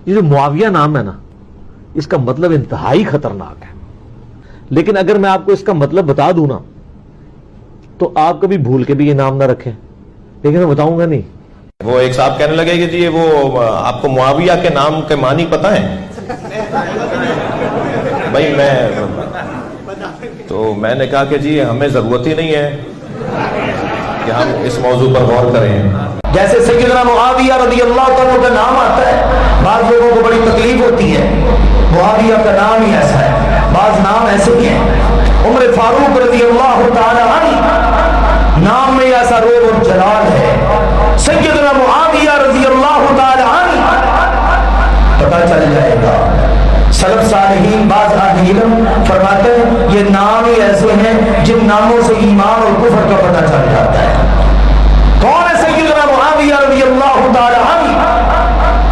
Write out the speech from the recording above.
یہ جو معاویہ نام ہے نا، اس کا مطلب انتہائی خطرناک ہے، لیکن اگر میں آپ کو اس کا مطلب بتا دوں نا تو آپ کبھی بھول کے بھی یہ نام نہ رکھیں، لیکن میں بتاؤں گا نہیں۔ وہ ایک صاحب کہنے لگے کہ جی وہ آپ کو معاویہ کے نام کے معنی پتہ ہے؟ بھائی میں نے کہا کہ جی ہمیں ضرورت ہی نہیں ہے کہ ہم اس موضوع پر غور کریں۔ جیسے سیدنا معاویہ رضی اللہ عنہ کا نام آتا ہے، بعض لوگوں کو بڑی تکلیف ہوتی ہے، معاویہ کا نام ہی ایسا ہے، بعض نام ایسے ہی ہیں۔ عمر فاروق رضی اللہ تعالی عنہ نام میں ایسا روب اور جلال ہے، سیدنا معاویہ رضی اللہ تعالی عنہ پتہ چل جائے گا۔ سلف صالحین بعض اہل علم فرماتے ہیں یہ نام ہی ایسے ہیں جن ناموں